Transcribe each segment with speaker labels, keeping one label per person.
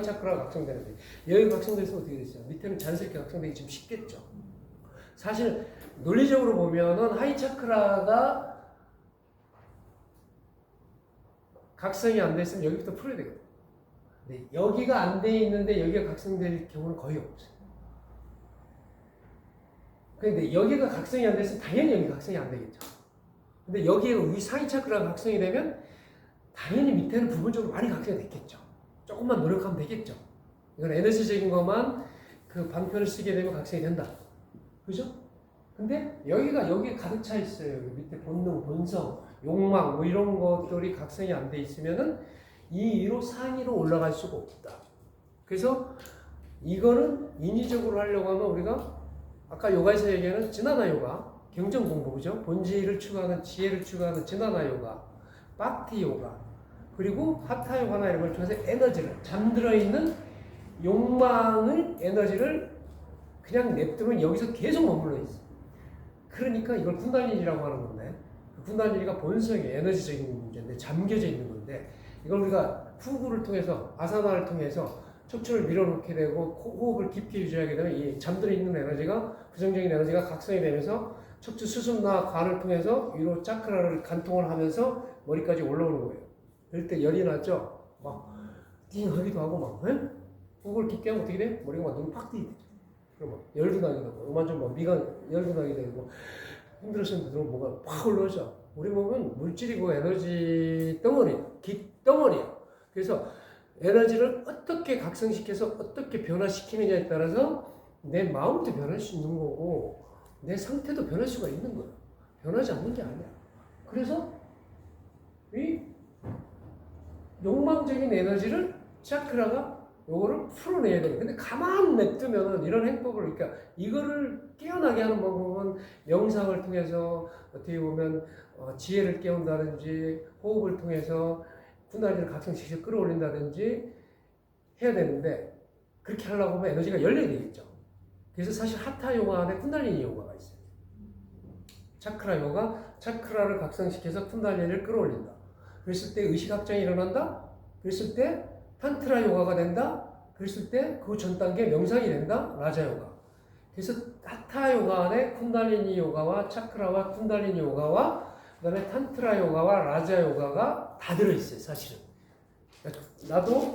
Speaker 1: 차크라가 각성되는데 여기 각성돼서 어떻게 됐어요? 밑에는 자연스럽게 각성되기 좀 쉽겠죠. 사실 논리적으로 보면은 하이 차크라가 각성이 안 됐으면 여기부터 풀어야 되거든. 근데 여기가 안 돼 있는데 여기가 각성될 경우는 거의 없어요. 근데 여기가 각성이 안 됐으면 당연히 여기 각성이 안 되겠죠. 근데 여기에 우리 상위 차크라가 각성이 되면 당연히 밑에는 부분적으로 많이 각성이 됐겠죠. 조금만 노력하면 되겠죠. 이건 에너지적인 것만 그 방편을 쓰게 되면 각성이 된다. 그죠? 근데 여기에 가득 차 있어요. 여기 밑에 본능, 본성, 욕망 뭐 이런 것들이 각성이 안 돼 있으면은 이 위로 상위로 올라갈 수가 없다. 그래서 이거는 인위적으로 하려고 하면 우리가 아까 요가에서 얘기하는 지나나 요가, 경전 공부, 그죠? 본질을 추구하는 지혜를 추구하는 지나나 요가, 바티 요가, 그리고 하타 요가나 이런 걸 통해서 에너지를 잠들어 있는 욕망을 에너지를 그냥 냅두면 여기서 계속 머물러 있어. 그러니까 이걸 쿤달리니라고 하는 건데, 쿤달리니가 본성이 에너지적인 문제인데 잠겨져 있는 건데, 이걸 우리가 후구를 통해서 아사나를 통해서 척추를 밀어넣게 되고 호흡을 깊게 유지하게 되면 이 잠들어 있는 에너지가 부정적인 에너지가 각성이 되면서 척추 수순나 관을 통해서 위로 차크라를 간통을 하면서 머리까지 올라오는 거예요. 그럴 때 열이 나죠? 막 띵하기도 하고 막 호흡을 깊게 하면 어떻게 돼? 머리가 막 눈이 팍 뜨게 되죠. 그럼 막 열도 나기도 하고 요만 좀 미간 열도 나게 되고 힘들었으면 뭔가 팍 올라오죠. 우리 몸은 물질이고 에너지 덩어리, 깃덩어리야. 그래서 에너지를 어떻게 각성시켜서 어떻게 변화시키느냐에 따라서 내 마음도 변할 수 있는 거고 내 상태도 변할 수가 있는 거야. 변하지 않는 게 아니야. 그래서 이 욕망적인 에너지를 차크라가 요거를 풀어내야 돼요. 근데 가만 냅두면은 이런 행법을, 그러니까 이거를 깨어나게 하는 방법은 명상을 통해서 어떻게 보면 지혜를 깨운다든지 호흡을 통해서 쿤달리니를 각성시켜서 끌어올린다든지 해야 되는데 그렇게 하려고 하면 에너지가 열려야 되겠죠. 그래서 사실 하타 요가 안에 쿤달리니 요가가 있어요. 차크라 요가, 차크라를 각성시켜서 쿤달리니를 끌어올린다. 그랬을 때 의식확장이 일어난다. 그랬을 때 탄트라 요가가 된다. 그랬을 때 그 전 단계 명상이 된다. 라자 요가. 그래서 하타 요가 안에 쿤달리니 요가와 차크라와 쿤달리니 요가와 그다음에 탄트라 요가와 라자 요가가 다 들어있어요. 사실은. 나도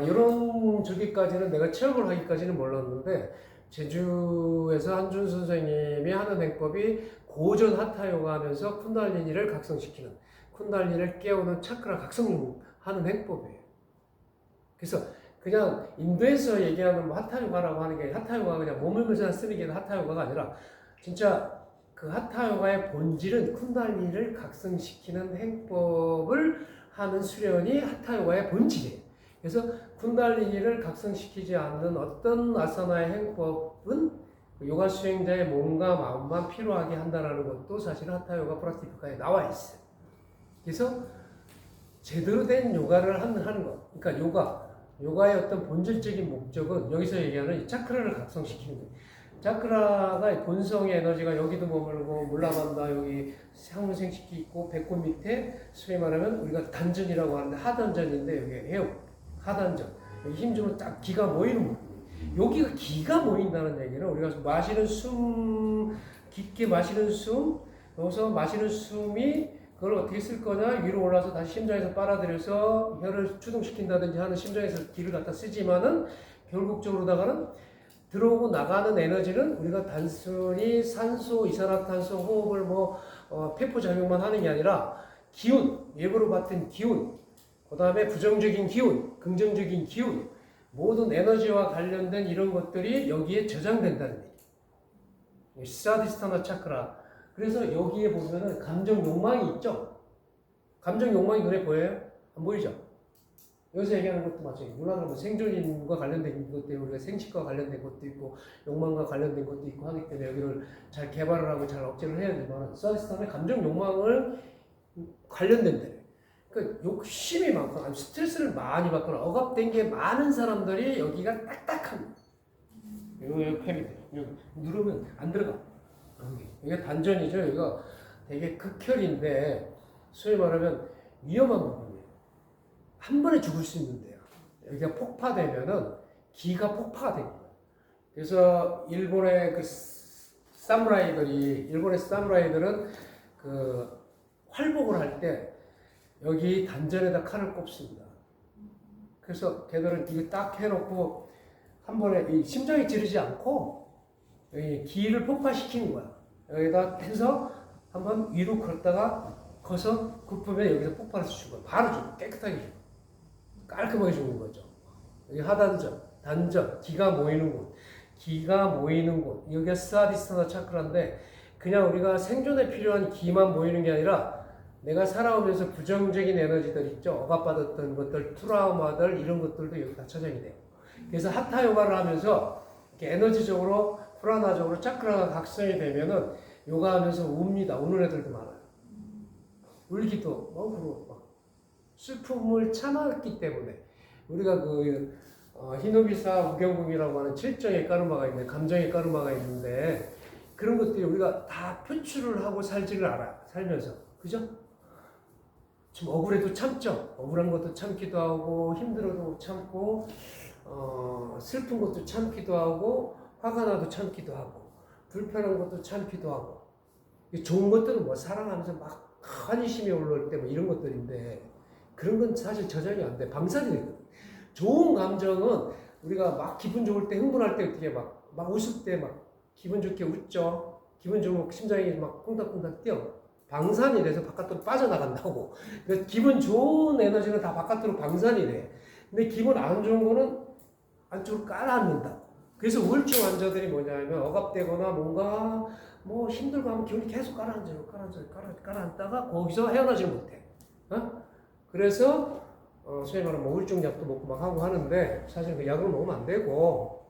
Speaker 1: 이런 저기까지는 내가 체험을 하기까지는 몰랐는데 제주에서 한준 선생님이 하는 행법이 고전 하타 요가 하면서 쿤달리니를 각성시키는, 쿤달리니를 깨우는 차크라 각성하는 행법이에요. 그래서 그냥 인도에서 얘기하는 하타 요가라고 하는 게 하타 요가가 그냥 몸을 쓰는 게 하타 요가가 아니라 진짜 그 하타 요가의 본질은 쿤달리니를 각성시키는 행법을 하는 수련이 하타 요가의 본질이에요. 그래서 쿤달리니를 각성시키지 않는 어떤 아사나의 행법은 요가 수행자의 몸과 마음만 피로하게 한다는 것도 사실 하타 요가 프라티카에 나와 있어요. 그래서 제대로 된 요가를 하는 것. 그러니까 요가의 어떤 본질적인 목적은 여기서 얘기하는 이 차크라를 각성시키는 거예요. 차크라가 본성의 에너지가 여기도 머물고 물라만다 여기 상문생식기 있고 배꼽 밑에 소위 말하면 우리가 단전이라고 하는데 하단전인데 여기 해요. 하단전. 여기 힘주면 딱 기가 모이는 부분이에요. 여기가 기가 모인다는 얘기는 우리가 마시는 숨, 깊게 마시는 숨, 여기서 마시는 숨이 그걸 어떻게 쓸 거냐? 위로 올라서 다시 심장에서 빨아들여서 혈을 추동시킨다든지 하는 심장에서 기를 갖다 쓰지만은 결국적으로다가는 들어오고 나가는 에너지는 우리가 단순히 산소, 이산화탄소, 호흡을 폐포작용만 하는 게 아니라 기운, 외부로 받은 기운, 그 다음에 부정적인 기운, 긍정적인 기운, 모든 에너지와 관련된 이런 것들이 여기에 저장된다는 얘기예요. 사디스타나 차크라. 그래서 여기에 보면은 감정 욕망이 있죠? 감정 욕망이 눈에 보여요? 안 보이죠? 여기서 얘기하는 것도 마찬가지예요. 물론 생존인과 관련된 것 때문에 우리가 생식과 관련된 것도 있고 욕망과 관련된 것도 있고 하기 때문에 여기를 잘 개발을 하고 잘 억제를 해야 되지만 사디스타는 감정 욕망을 관련된다. 그러니까 욕심이 많거나 스트레스를 많이 받거나 억압된 게 많은 사람들이 여기가 딱딱합니다. 여기 팸이 누르면 안 들어가. 이게 단전이죠. 이거 되게 극혈인데 소위 말하면 위험한 부분이에요. 한 번에 죽을 수 있는데요. 여기가 폭파되면은 기가 폭파가 됩니다. 그래서 일본의 사무라이들은 그 활복을 할 때 여기 단전에다 칼을 꼽습니다. 그래서 걔들은 이거 딱 해놓고 한 번에 이 심장이 찌르지 않고 여기 기를 폭파시키는 거야. 여기다 해서 한번 위로 걷다가 커서 굽으면 여기서 폭발해서 죽어. 바로 죽어. 깨끗하게 죽어. 깔끔하게 죽는 거죠. 여기 하단전, 단전, 기가 모이는 곳. 기가 모이는 곳. 여기가 스와디스타나 차크라인데 그냥 우리가 생존에 필요한 기만 모이는 게 아니라 내가 살아오면서 부정적인 에너지들 있죠. 억압받았던 것들, 트라우마들 이런 것들도 여기 다 저장이 돼요. 그래서 하타 요가를 하면서 이렇게 에너지적으로 프라나적으로 차크라가 각성이 되면은 요가하면서 웁니다. 우는 애들도 많아요. 울기도 그리고 막 슬픔을 참았기 때문에 우리가 히노비사 우경궁이라고 하는 7정의 까르마가 있는데 감정의 까르마가 있는데 그런 것들이 우리가 다 표출을 하고 살지를 알아요. 살면서. 그죠? 좀 억울해도 참죠. 억울한 것도 참기도 하고 힘들어도 참고 슬픈 것도 참기도 하고 화가 나도 참기도 하고 불편한 것도 참기도 하고 좋은 것들은 뭐 사랑하면서 막 환희심이 올라올 때 뭐 이런 것들인데 그런 건 사실 저장이 안 돼. 방사이 되거든. 좋은 감정은 우리가 막 기분 좋을 때 흥분할 때 어떻게 막 웃을 때 막 기분 좋게 웃죠. 기분 좋으면 심장이 막 콩닥콩닥 뛰어. 방산이 돼서 바깥으로 빠져나간다고. 그래서 기분 좋은 에너지는 다 바깥으로 방산이 돼. 근데 기분 안 좋은 거는 안쪽으로 깔아앉는다. 그래서 우울증 환자들이 뭐냐면 억압되거나 뭔가 뭐 힘들고 하면 기분이 계속 깔아앉다가 거기서 헤어나지 못해. 그래서 소위 말하는 뭐 우울증 약도 먹고 막 하고 하는데 사실 그 약을 먹으면 안 되고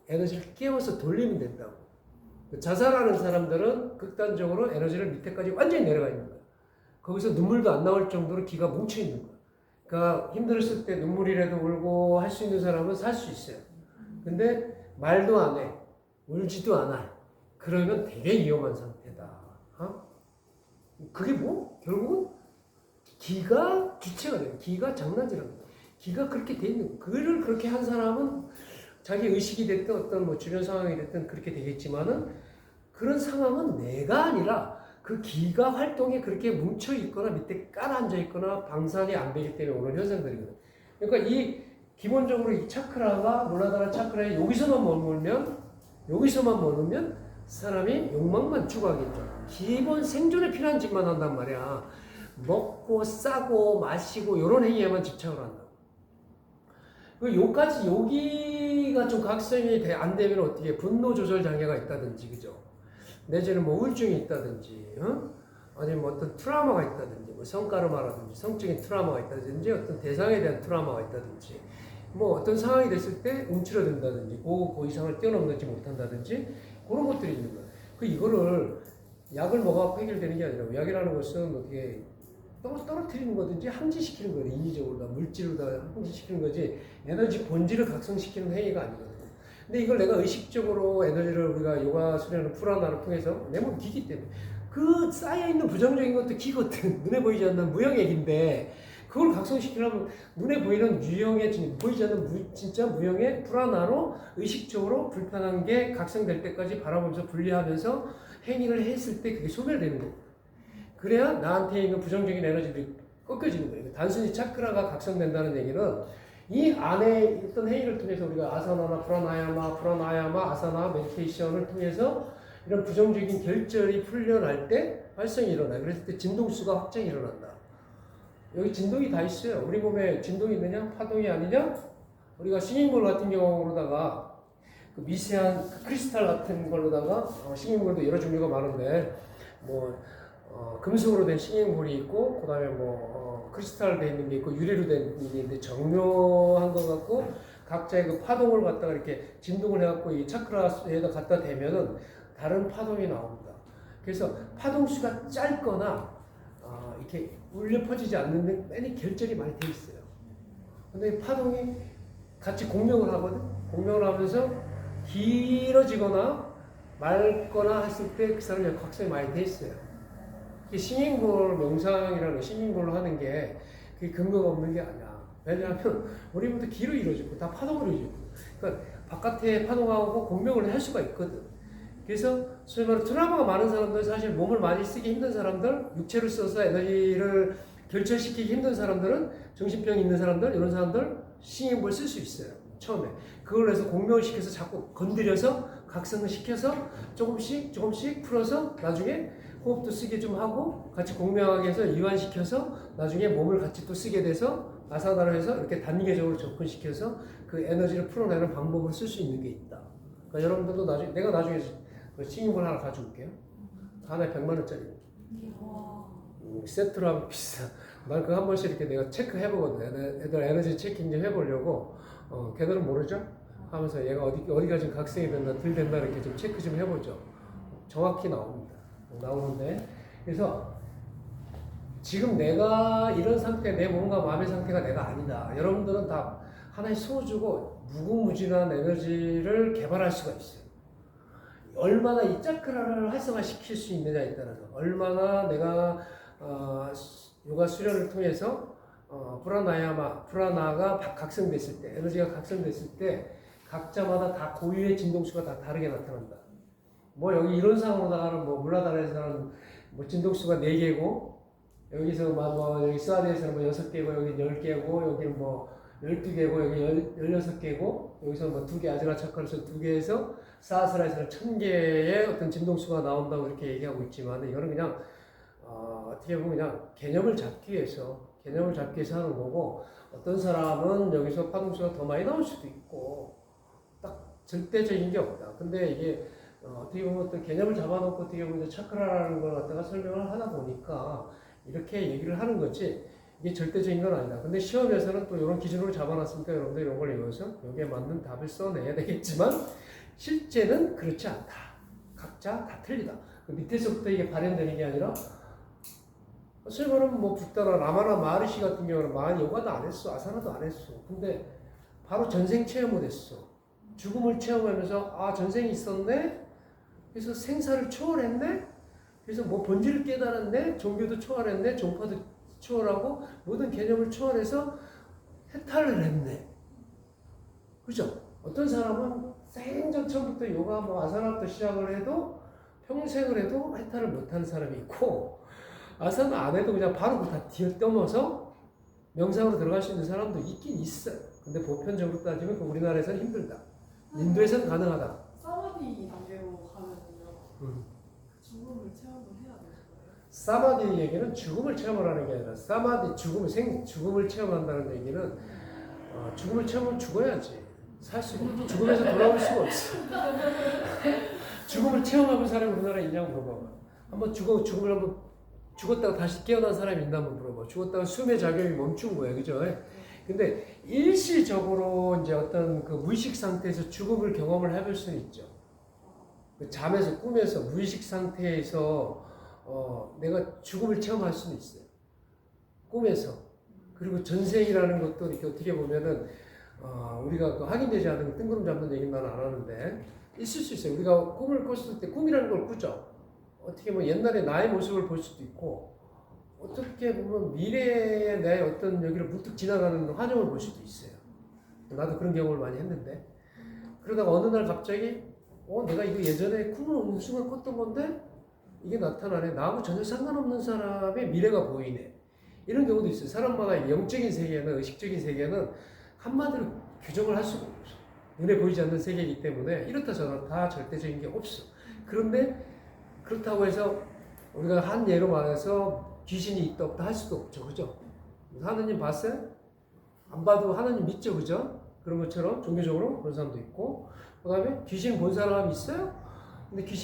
Speaker 1: 에너지를 깨워서 돌리면 된다고. 자살하는 사람들은 극단적으로 에너지를 밑에까지 완전히 내려가 있는 거야. 거기서 눈물도 안 나올 정도로 기가 뭉쳐 있는 거야. 그러니까 힘들었을 때 눈물이라도 울고 할 수 있는 사람은 살 수 있어요. 근데 말도 안 해. 울지도 않아. 그러면 되게 위험한 상태다. 그게 뭐? 결국은 기가 주체가 돼요. 기가 장난질하는 거야. 기가 그렇게 돼 있는 거야. 그를 그렇게 한 사람은 자기 의식이 됐든 어떤 뭐 주변 상황이 됐든 그렇게 되겠지만은 그런 상황은 내가 아니라 그 기가 활동에 그렇게 뭉쳐 있거나 밑에 깔아앉아 있거나 방산이 안 되기 때문에 오는 현상들이거든. 그러니까 이 기본적으로 이 차크라가 몰라다라 차크라에 여기서만 머물면 사람이 욕망만 추구하겠죠. 기본 생존에 필요한 짓만 한단 말이야. 먹고 싸고 마시고 이런 행위에만 집착을 한다. 여기가 좀 각성이 안 되면 어떻게 분노 조절 장애가 있다든지, 그죠? 내지는 뭐 우울증이 있다든지, 아니면 뭐 어떤 트라우마가 있다든지, 뭐 성카르마라든지, 성적인 트라우마가 있다든지, 어떤 대상에 대한 트라우마가 있다든지, 뭐 어떤 상황이 됐을 때 움츠러든다든지, 그 이상을 뛰어넘지 못한다든지, 그런 것들이 있는 거예요. 이거를 약을 먹어서 해결되는 게 아니라, 약이라는 것은 어떻게 떨어뜨리는 거든지 항지시키는 거예요. 인위적으로 물질로 다 항지시키는 거지 에너지 본질을 각성시키는 행위가 아니거든요. 근데 이걸 내가 의식적으로 에너지를 우리가 요가 수련을 프라나를 통해서 내 몸 기기 때문에 그 쌓여있는 부정적인 것도 기거든. 눈에 보이지 않는 무형액인데 그걸 각성시키려면 눈에 보이는 유형의 보이지 않는 진짜 무형의 프라나로 의식적으로 불편한 게 각성될 때까지 바라보면서 분리하면서 행위를 했을 때 그게 소멸되는 거예요. 그래야 나한테 있는 부정적인 에너지들이 꺾여지는 거예요. 단순히 차크라가 각성된다는 얘기는 이 안에 있던 행위를 통해서 우리가 아사나나 프라나야마, 아사나, 메디테이션을 통해서 이런 부정적인 결절이 풀려날 때 활성이 일어나요. 그랬을 때 진동수가 확장이 일어난다. 여기 진동이 다 있어요. 우리 몸에 진동이 있느냐? 파동이 아니냐? 우리가 싱잉볼 같은 경우로다가 그 미세한 크리스탈 같은 걸로다가 싱잉볼도 여러 종류가 많은데 금속으로 된 싱잉볼이 있고, 그 다음에 크리스탈로 된 있는 게 있고, 유리로 된 있는 게 있는데, 정묘한 것 같고, 각자의 그 파동을 갖다가 이렇게 진동을 해갖고 이 차크라에다 갖다 대면은 다른 파동이 나옵니다. 그래서 파동수가 짧거나, 이렇게 울려 퍼지지 않는데, 맨이 결절이 많이 돼 있어요. 근데 파동이 같이 공명을 하거든? 공명을 하면서 길어지거나 맑거나 했을 때 그 사람이 각성이 많이 돼 있어요. 싱잉볼 명상이라는 싱잉볼로 하는 게 그게 근거가 없는 게 아니야. 왜냐하면 우리 몸도 기로 이루어지고 다 파동으로 이루어지고 그러니까 바깥에 파동하고 공명을 할 수가 있거든. 그래서 소위 말해 트라우마가 많은 사람들 사실 몸을 많이 쓰기 힘든 사람들 육체를 써서 에너지를 결철시키기 힘든 사람들은 정신병이 있는 사람들 이런 사람들 신경을 쓸 수 있어요. 처음에 그걸 해서 공명을 시켜서 자꾸 건드려서 각성을 시켜서 조금씩 풀어서 나중에 호흡도 쓰게 좀 하고 같이 공명하게 해서 이완시켜서 나중에 몸을 같이 또 쓰게 돼서 아사나로 해서 이렇게 단계적으로 접근시켜서 그 에너지를 풀어내는 방법을 쓸 수 있는 게 있다. 그러니까 여러분들도 나중에 내가 나중에 그 신용을 하나 가져올게요. 하나에 100만 원짜리. 세트로 하면 비싸. 난 그거 한 번씩 이렇게 내가 체크해 보거든. 애들 에너지 체킹 좀 해보려고. 걔들은 모르죠? 하면서 얘가 어디가 지금 각성이 된다, 덜 된다 이렇게 좀 체크 좀 해보죠. 정확히 나옵니다. 나오는데 그래서 지금 내가 이런 상태, 내 몸과 마음의 상태가 내가 아니다. 여러분들은 다 하나의 소주고 무궁무진한 에너지를 개발할 수가 있어요. 얼마나 이 차크라를 활성화시킬 수 있느냐에 따라서 얼마나 내가 요가 수련을 통해서 프라나가 각성됐을 때 에너지가 각성됐을 때 각자마다 다 고유의 진동수가 다 다르게 나타난다. 뭐 여기 이런 상으로다가는 뭐 물라다라에서는 뭐 진동수가 4개고 여기서 뭐 여기 스와디에서는 뭐 6개고 여기 10개고 여기는 뭐 12개고 여기 16개고 여기서 뭐 2개 아즈라 차크라에서 2개에서 사하스라에서는 1000개의 어떤 진동수가 나온다고 이렇게 얘기하고 있지만 이거는 그냥 어떻게 보면 그냥 개념을 잡기 위해서 하는 거고 어떤 사람은 여기서 파동수가 더 많이 나올 수도 있고 딱 절대적인 게 없다. 근데 이게 어떻게 보면 어떤 개념을 잡아놓고 어떻게 보면 차크라라는 걸 갖다가 설명을 하다 보니까 이렇게 얘기를 하는 거지 이게 절대적인 건 아니다. 근데 시험에서는 또 이런 기준으로 잡아놨으니까 여러분들 이런 걸 읽어서 여기에 맞는 답을 써내야 되겠지만 실제는 그렇지 않다. 각자 다 틀리다. 그 밑에서부터 이게 발현되는 게 아니라 실제로는 뭐 붓다나 라마나 마르시 같은 경우는 많이 요가도 안 했어. 아사나도 안 했어. 근데 바로 전생 체험을 했어. 죽음을 체험하면서 전생이 있었네? 그래서 생사를 초월했네? 그래서 뭐 본질을 깨달았네? 종교도 초월했네? 종파도 초월하고 모든 개념을 초월해서 해탈을 했네. 그죠? 어떤 사람은 생전 처음부터 요가 뭐 아사나부터 시작을 해도 평생을 해도 해탈을 못하는 사람이 있고 아사나 안 해도 그냥 바로 다 뛰어넘어서 명상으로 들어갈 수 있는 사람도 있긴 있어요. 근데 보편적으로 따지면 우리나라에서는 힘들다. 인도에서는 가능하다.
Speaker 2: 사마디 단계로 가면요. 죽음을 체험을 해야 되는 거예요?
Speaker 1: 사마디 얘기는 죽음을 체험을 하는 게 아니라 사마디 죽음을 체험한다는 얘기는 죽음을 체험하면 죽어야지. 살 수가 없어. 죽음에서 돌아올 수가 없어. 죽음을 체험하는 사람이 우리나라에 있냐고 물어봐. 한번 죽음을 한번 죽었다가 다시 깨어난 사람이 있나 한번 물어봐. 죽었다가 숨의 작용이 멈춘 거예요. 그죠? 근데 일시적으로 이제 어떤 그 무의식 상태에서 죽음을 경험을 해볼 수는 있죠. 그 잠에서 꿈에서 무의식 상태에서 내가 죽음을 체험할 수는 있어요. 꿈에서. 그리고 전생이라는 것도 이렇게 어떻게 보면은 우리가 그 확인되지 않은 뜬구름 잡는 얘기는 나는 안 하는데 있을 수 있어요. 우리가 꿈을 꿨을 때 꿈이라는 걸 꾸죠. 어떻게 보면 옛날에 나의 모습을 볼 수도 있고 어떻게 보면 미래의 내 어떤 여기를 문득 지나가는 환영을 볼 수도 있어요. 나도 그런 경험을 많이 했는데 그러다가 어느 날 갑자기 내가 이거 예전에 꿈을 우승을 꿨던 건데 이게 나타나네. 나하고 전혀 상관없는 사람의 미래가 보이네. 이런 경우도 있어요. 사람마다 영적인 세계는 의식적인 세계는 한마디로 규정을 할 수가 없어. 눈에 보이지 않는 세계이기 때문에 이렇다 저렇다 다 절대적인 게 없어. 그런데 그렇다고 해서 우리가 한 예로 말해서 귀신이 있다 없다 할 수도 없죠. 그죠? 하느님 봤어요? 안 봐도 하느님 믿죠. 그죠? 그런 것처럼 종교적으로 그런 사람도 있고 그 다음에 귀신 본 사람이 있어요? 근데 귀신